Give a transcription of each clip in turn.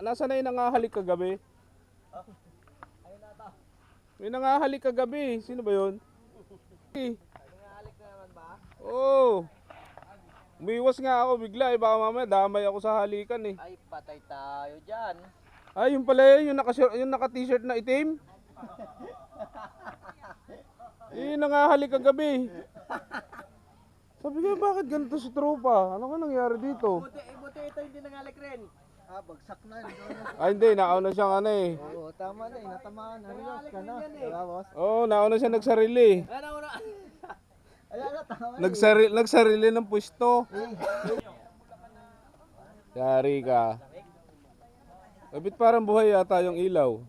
nasa na yung nangahalik kagabi? Ayun na to. May nangahalik kagabi. Sino ba yun? Nangahalik na naman ba? Oo. Umiwas nga ako bigla eh. Baka mamaya damay ako sa halikan eh. Ay, patay tayo dyan. Ay, yung pala yun. Yung naka-t-shirt na itim. Yung nangahalik kagabi. Sabi ko, bakit ganito si tropa? Ano ka nangyari dito? Buti ito hindi nangahalik rin. Ah, bagsak na. Ay, hindi. Nauna siyang ano eh. Oo, tama na eh. Natamaan. Harilos ka na. Diba, boss? Oo, nauna siya nagsarili. Ano, ano? Ayan na, tama na. Nagsarili ng pwesto. Yari ka. Abit parang buhay yata yung ilaw.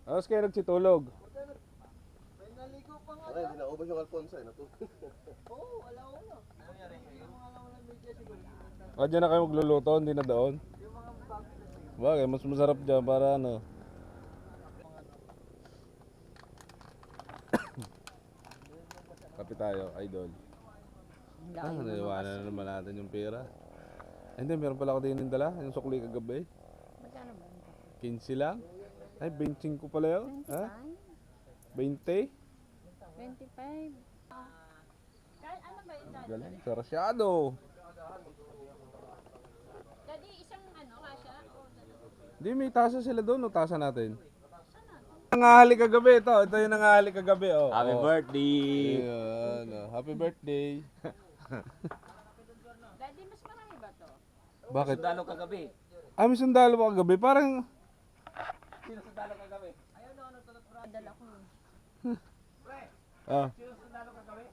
Tapos kayo nagsitulog. May naligo pa nga. Ay, hindi na ubos yung Alfonso eh. Oo, wala ko na. O dyan na kayo magluluto, hindi na doon. Bagay, mas masarap dyan para ano. Kape tayo, idol. Naiwanan na naman natin yung pera. Ay, hindi, meron pala ako din yung dala, yung sukli kagabi. Magkano ba? 15 lang. Ay, 25 pala yun. Ha? 20? 25. Ano ba yun, Daddy? Galing, sarasyado. Daddy, isang ano, kasha? Hindi, may tasa sila doon, o tasa natin. Nangahalik kagabi ito. Ito yung nangahalik kagabi. Oh. Happy Oh. birthday! Ayan, oh. Happy birthday. Daddy, mas marami ba to? Bakit? Sundalo kagabi. Ah, may sundalo pa kagabi. Parang, Sino sundalo kagabi? Dala ko. ah. Sino sundalo kagabi?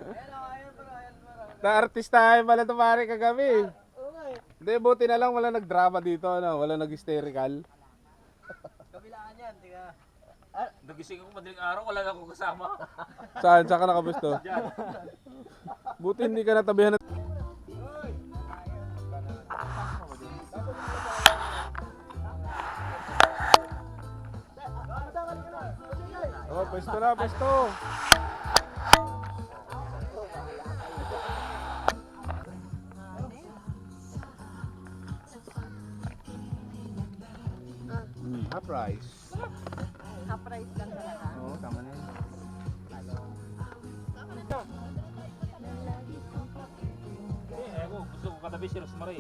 Ayan bro. Na-artistahin pala ito pare kagabi. Oo nga eh. Hindi, buti na lang wala nag-drama dito. Ano? Wala nag-hysterical. Kabilaan yan, tiga. Nagising ako madaling araw, wala na akong kasama. Saan? Saan ka nakabusto? Buti hindi ka natabihan na... Oh, pwesto na, pwesto. Half price. Half price lang talaga. Oo, tama na yun. Ako, gusto ko katabi si Rosemary.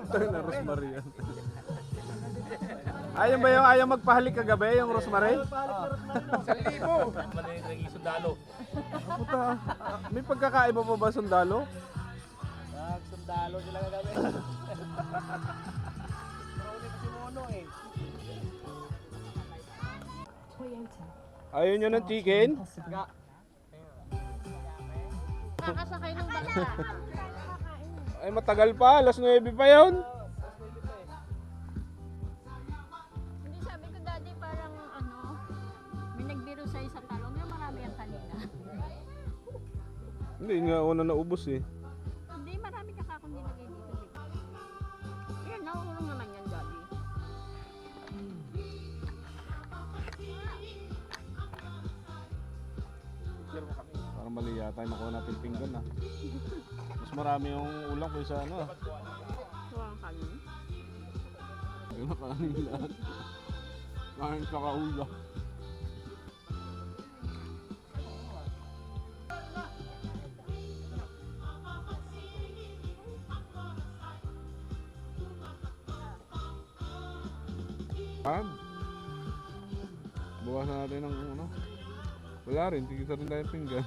Tayo na Rosemary yan. Ayun ba yung ayaw magpahalik kagabi, yung Rosemary? Madaling naging sundalo. Puta, may pagkakaiba pa ba sundalo? Sundalo sila kagabi. Pero ulit si Mono eh. Ayaw nyo ng chicken? Kakasakay ng bala. Ay matagal pa, alas 9 pa yun. Hindi, sabi ko, Daddy, parang ano, may nagbiro sa'yo sa talong. Yung marami yan kanina. Hindi nga ako na naubos eh. Hindi, marami ka kakong nilagay dito. Ayan, nakukulong naman yan, Daddy. Parang mali yata yung nakuha natin pinggan ah. Mas marami yung ulang kaysa ano ah. Huwag kanin. Ayun na kanin lahat. Kanin sa kaulang. Bukasan natin ng ano. Wala rin, tigisa rin tayo pinggan.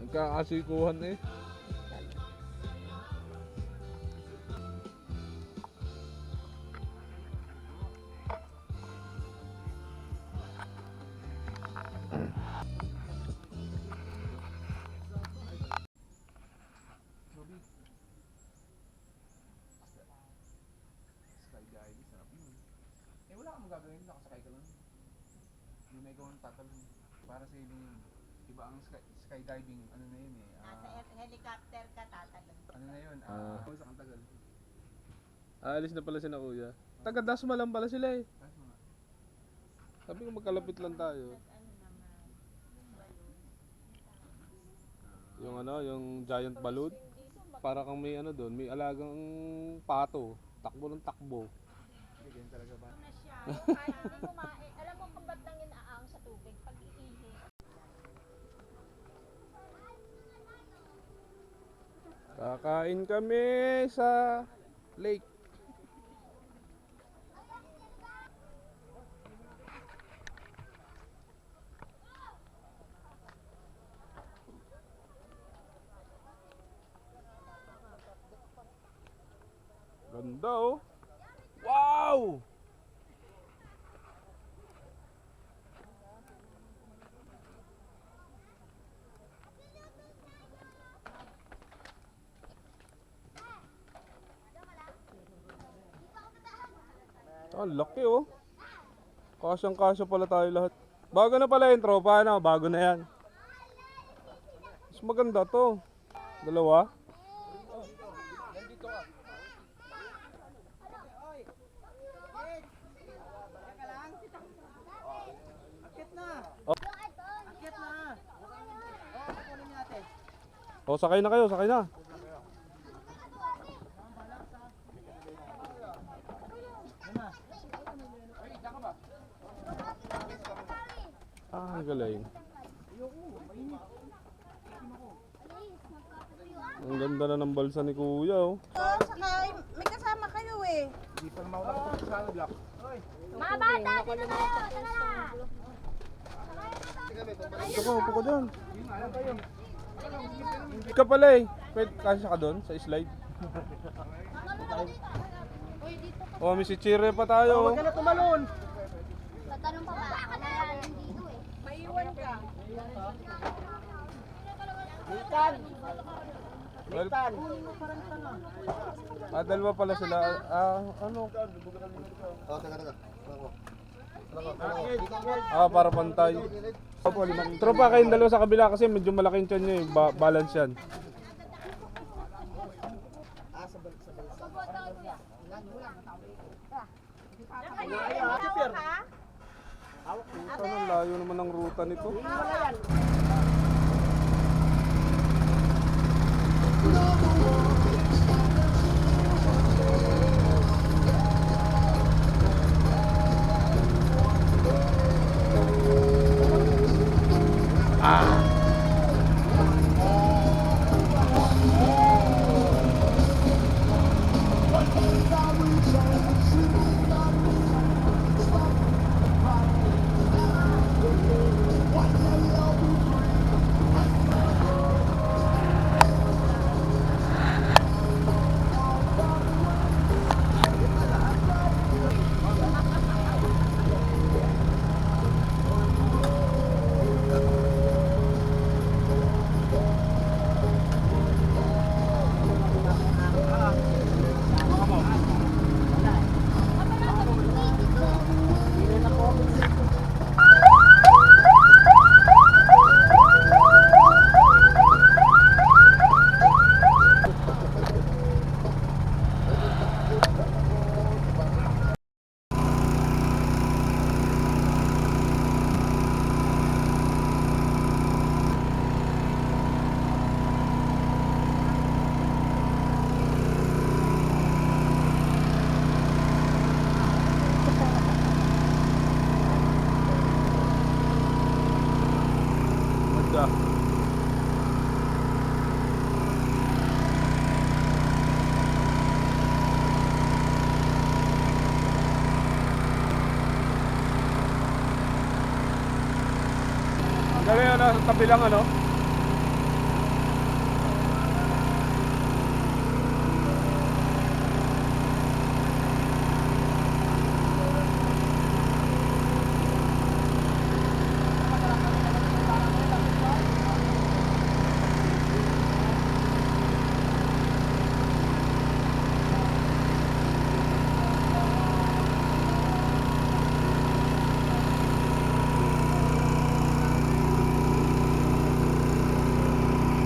Nagkakasikuhan eh. Eh wala kang magagawin, nakasakay ka lang. Hindi na ikaw ang tatalon. Para sa ibang iba ang skydiving, ano na yun eh. Nasa helicopter ka tatalon. Ano na yun? Sa kang tagal. Aalis na pala si na kuya. Taga Dasma lang pala sila eh. Tapos mga, Sabi ko magkalapit lang tayo. Ano naman, balon. Yung ano, yung giant balloon. Para kang may ano doon, may alagang pato. Takbo ng takbo. na siya. Kahit hindi mo alam mo kung ba't nang inaang sa tubig pag iihi. Kakain kami sa lake. Ganda oh. Wow! Ah, laki oh. Kasyang-kasya pala tayo lahat. Bago na pala yung tropa, ano? Bago na yan. Mas maganda to. Dalawa. Akit na! Oh. Akit na! Oh, kukunin natin. Oh, sakay na kayo, sakay na. Ah, ang galing. Ang ganda na ng balsa ni Kuya oh. Saka may kasama kayo eh. Hindi pa naman ako nakapagod sa block. Mga bata, dito na kayo! Tara na! Ito ka, upo ka dyan. Hindi ka pala eh. Pwede kasya ka doon sa slide. Oh, may si Chire pa tayo. Huwag ka na tumalon! Tatanong pa ba? Baka na yan dito eh. Maiwan ka. Litan! Well, Litan! dalawa pala sila. Ano? Para pantay. Tropa kayong dalawa sa kabila kasi medyo malaking tiyan nyo eh. Balance yan. Ang layo naman ng ruta nito. Ganda. Galing ano, sa tabi lang ano.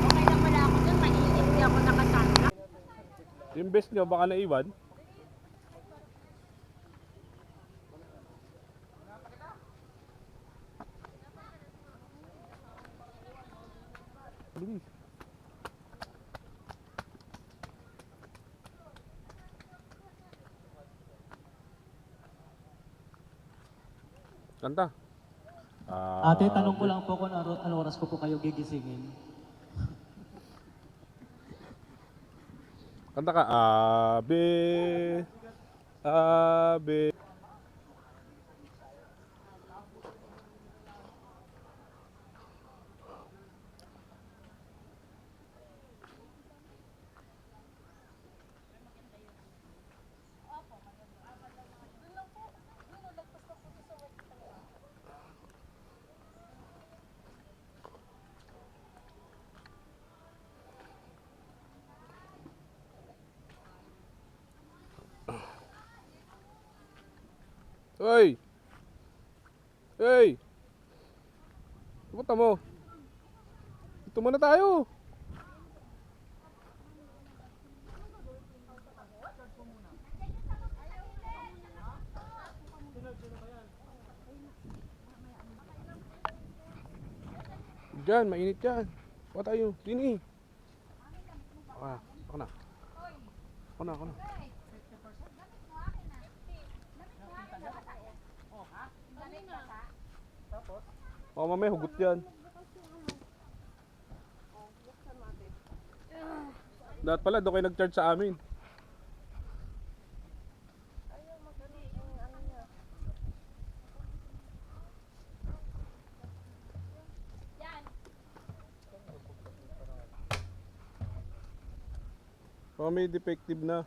Okay lang pala ako dun. Mainit. Hindi ako nakasama. Yung best nyo, baka naiwan. Bilis. Kanta. Ate, tanong ko lang po kung ano oras ko po kayo gigisingin. Kanta ka. Abe. Abe. Hoy! Hey! Pupunta mo. Dito muna tayo. Diyan, mainit dyan. Kuha tayo. Sini. Ako na. Ako na. Baka mamaya hugot yan. Dapat pala doon kayo nag-charge sa amin. Baka may defective na.